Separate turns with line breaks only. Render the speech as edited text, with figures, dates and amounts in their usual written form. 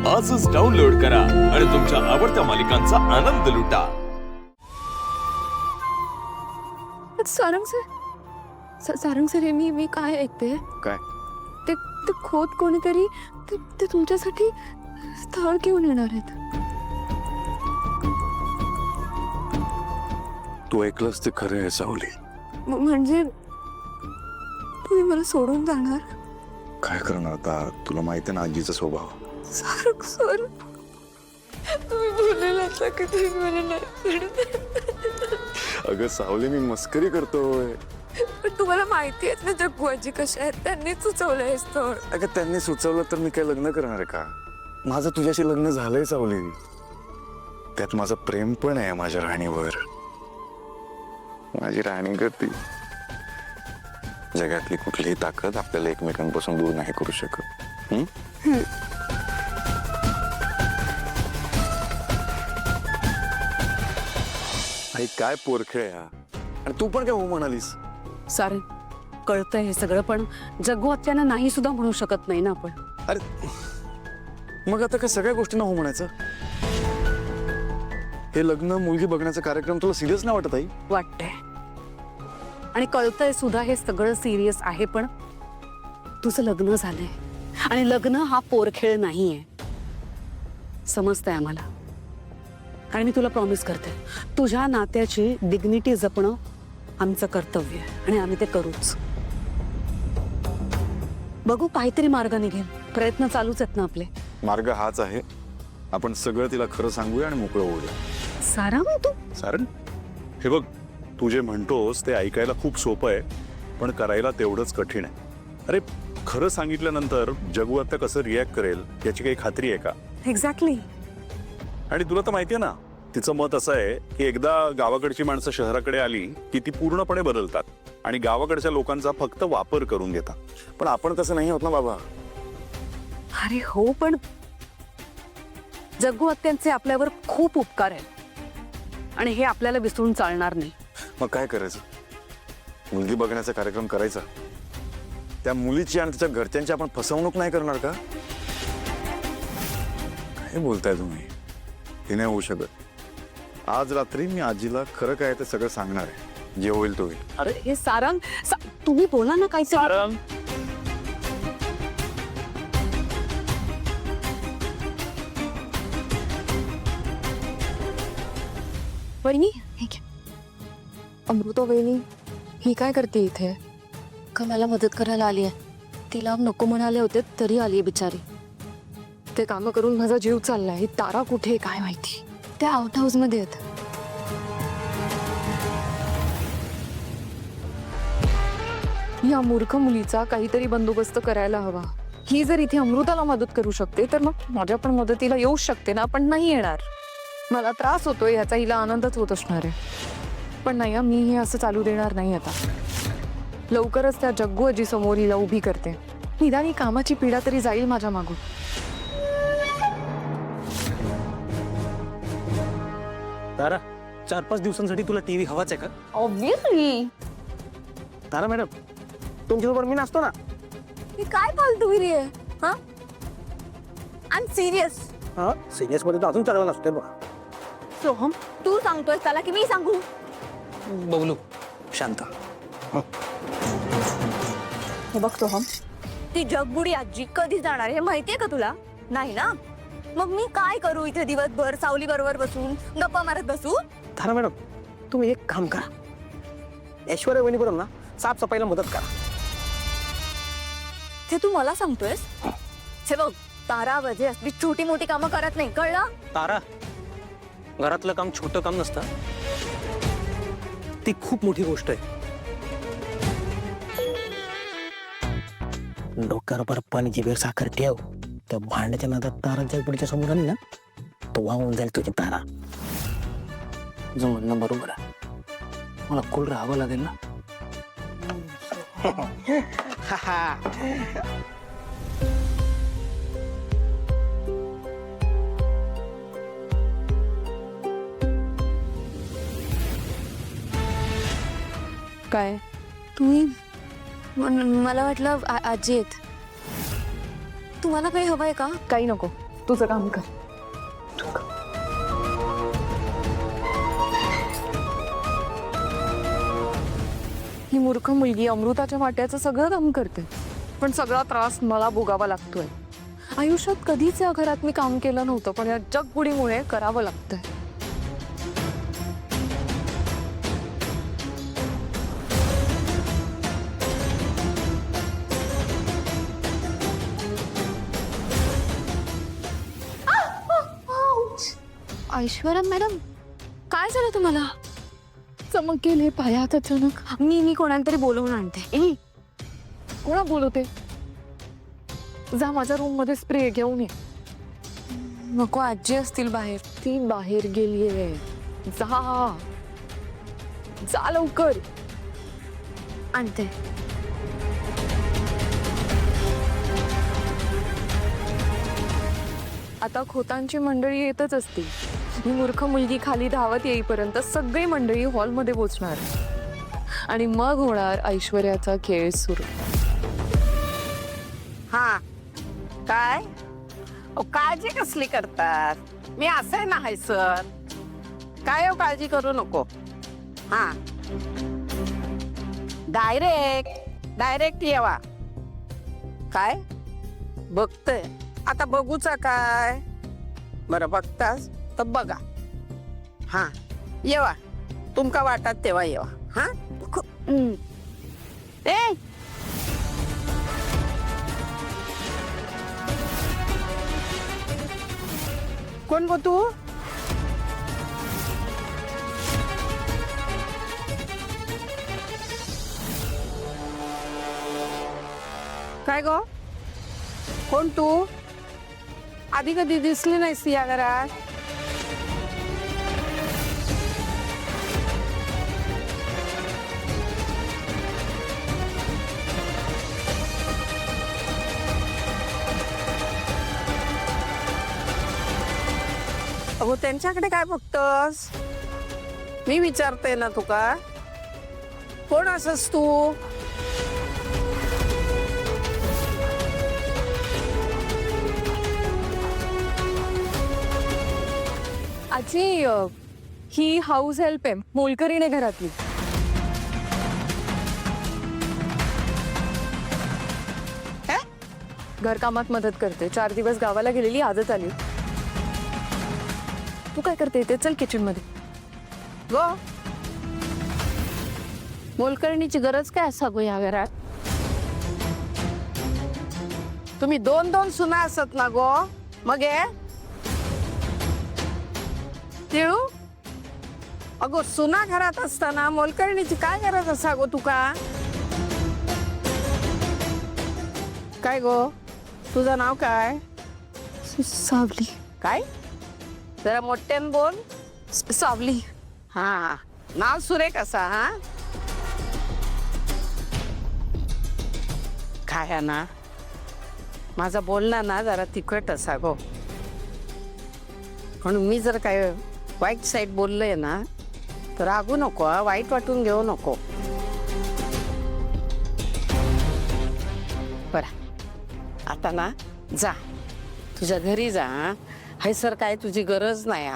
आजच डाउनलोड करा आणि तुमच्या आवडत्या मालिकांचा आनंद लुटा.
सारंग सर मी काय ऐकते
काय
ते ते खोत कोणीतरी ते तुमच्यासाठी स्थळ घेऊन येणार आहेत.
तू ऐकलंस ते खरं आहे सावली.
म्हणजे तुम्ही मला सोडून जाणार?
काय करणार आता, तुला माहिती आहे ना आजीचा स्वभाव.
सारंग सर तुम्ही बोललेला की तुम्ही मला नाही सोडणार.
अगं सावली, मी मस्करी करतोय.
पण तुम्हाला माहिती आहे ना जग्गू आजी कशा आहेत, त्यांनीच सुचवलं हे स्थळ.
अगं त्यांनी सुचवलं तर मी काय लग्न करणार आहे का? माझं तुझ्याशी लग्न झालंय सावली. त्यात माझं प्रेम पण आहे माझ्या राणीवर. माझी राणी करती. जगातली कुठलीही ताकद आपल्याला एकमेकांपासून दूर नाही करू शकत. आई काय पोरखेळ हा. आणि तू पण काय हो म्हणालीस?
सारे कळतंय हे सगळं, पण जग्गू आत्याना नाही सुद्धा म्हणू शकत नाही ना आपण.
अरे मग आता काय सगळ्या गोष्टींना हो म्हणायचं? हे लग्न मुलगी बघण्याचा कार्यक्रम तुला सिरियस नाही वाटत आई?
वाटतंय आणि कळतंय सुद्धा हे सगळं सिरियस आहे, पण तुझं लग्न झालंय आणि लग्न हा पोरखेळ नाहीये, समजतंय आम्हाला. आणि मी तुला प्रॉमिस करते, तुझ्या नात्याची डिग्निटी जपणं आमचं कर्तव्य आहे आणि आम्ही ते करूच. बघू काहीतरी मार्ग निघेल, प्रयत्न चालूच आहेत ना आपले.
मार्ग हाच आहे, आपण सगळं तिला खरं सांगूया आणि मोकळं होऊया.
सारा तू
सारण, हे बघ, तू जे म्हणतोस ते ऐकायला खूप सोपं आहे, पण करायला तेवढंच कठीण आहे. अरे खरं सांगितल्यानंतर जग्गू आता कसं रिॲक्ट करेल याची काही खात्री आहे का?
एक्झॅक्टली.
आणि तुला तर माहितीये ना, तिचं मत असं आहे की एकदा गावाकडची माणसं शहराकडे आली की ती पूर्णपणे बदलतात आणि गावाकडच्या लोकांचा फक्त वापर करून घेतात. पण आपण तसं नाही होत ना बाबा.
अरे हो, पण जग्गू आत्यांचे आपल्यावर खूप उपकार आहेत आणि हे आपल्याला विसरून चालणार नाही.
मग काय करायचं? मुलगी बघण्याचा कार्यक्रम करायचा. त्या मुलीची आणि तिच्या घरच्यांची आपण फसवणूक नाही करणार का? काय बोलताय तुम्ही? हे नाही होऊ शकत. आज रात्री मी आजीला खरं काय ते सगळं सांगणार आहे. जे होईल तो होईल.
अरे हे सारंग, तुम्ही बोला ना काय.
सारंग,
वहिनी हे घ्या. अमृता वहिनी ही काय करते इथे? का मला मदत करायला आली आहे? तिला नको म्हणाले होते तरी आली बिचारी. ते कामं करून माझा जीव चाललाय. ही तारा कुठे आहे काय माहिती. त्या आउट हाऊस मध्ये आहेत. या मूर्ख मुलीचा काहीतरी बंदोबस्त करायला हवा. ही जर इथे अमृताला मदत करू शकते तर मग माझ्या पण मदतीला येऊ शकते ना. पण नाही येणार. मला त्रास होतोय याचा हिला आनंदच होत असणार आहे. पण नाही, मी हे असं चालू देणार नाही. आता लवकरच त्या जग्गू आजी समोर हिला उभी करते. निदान ही कामाची पीडा तरी जाईल माझ्या मागून.
तारा, 4-5 दिवसांसाठी तुला टीव्ही हवाच आहे का?
ऑब्विसली.
तारा मॅडम, तुमच्याबरोबर मी नाचतो ना.
ही काय फालतूगिरी आहे? हा, आय एम सिरियस.
हा, सिरियस मध्ये तर अजून चांगला नसतोय बघ.
सोहम, तू सांगतोय त्याला की मी सांगू?
बबलू, शांत.
हे बघ सोहम, ती जगबुडी आजी कधी जाणार हे माहितीये का तुला? नाही ना. मग मी काय करू इथे दिवसभर सावली बरोबर बसून गप्पा मारत बसू?
तारा मॅडम, तुम्ही एक काम करा, ऐश्वर्या वहिनी बरोबर ना साफसफाईला मदत करा.
ते तू मला सांगतोयस? हे बघ, तारा वजे असली छोटी मोठी कामं करत नाही, कळलं?
तारा, घरातलं काम छोटं काम नसतं, ती खूप मोठी गोष्ट आहे. डोक्यावर पर पाणी जिभेवर साखर ठेव. त्या भांड्याच्या नादात तारा जगबुडीच्या समोर आली ना, तो वाहून जाईल तुझी तारा. तुझं म्हणणं बरोबर आहे. मला कुल राहावं लागेल ना.
काय तुम्ही? मला वाटलं आजी आहेत. तुम्हाला काही हवंय का? काही नको. तुझं काम कर. ही मूर्ख मुलगी अमृताच्या वाट्याचं सगळं काम करते, पण सगळा त्रास मला भोगावा लागतोय. आयुष्यात कधीच या घरात मी काम केलं नव्हतं, पण या जगबुडीमुळे करावं लागतंय.
ऐश्वर्या मॅडम, काय झालं तुम्हाला?
चमक गेले पायात अचानक.
मी कोणाला तरी बोलवून आणते.
कोणा बोलवते? जा माझ्या रूम मध्ये स्प्रे घेऊन ये. नको, आजी असतील बाहेर. ती बाहेर गेलीये. जा जा लवकर.
आणते.
आता खोतांची मंडळी येतच असतील. ही मूर्ख मुलगी खाली धावत येईपर्यंत सगळी मंडळी हॉलमध्ये पोचणार आणि मग होणार ऐश्वर्याचा खेळ सुरू.
हा काय काळजी कसली करतात? मी असं नाही सर. काय काळजी करू नको. हा डायरेक्ट येवा. काय बघतय आता? बघूचा काय? बरं बघतास तर बघा. हा येवा, तुमका वाटत तेव्हा येवा. हा ए कोण गो तू? काय गो? कोण तू? आधी कधी दिसली नाहीस या घरात. अगो त्यांच्याकडे काय बघतोस? मी विचारते ना तुका, कोण असस तू?
आजी, ही हाऊस हेल्प आहे, मोलकरीण आहे घरातली. घरकामात मदत करते. 4 दिवस गावाला गेलेली, आजच आली. तू काय करते इथे? चल किचन मध्ये.
गो मोलकरणीची गरज काय असा गो या घरात? तुम्ही 2 सुना असत ना गो. मग तिळू, अगो सुना घरात असताना मोलकरणीची काय गरज असा गो तुका? काय गो, तुझं नाव काय?
सावली.
काय? जरा मोठ्यान बोल.
सावली.
हा, नाव सुरेख असा. हा काय आहे ना, माझा बोलणं ना जरा तिखट असा गो. म्हणून मी जर काय वाईट साईड बोललंय ना तर रागू नको. वाईट वाटून घेऊ नको. बरं, आता ना जा तुझ्या घरी जा. हे सर काय तुझी गरज नाही.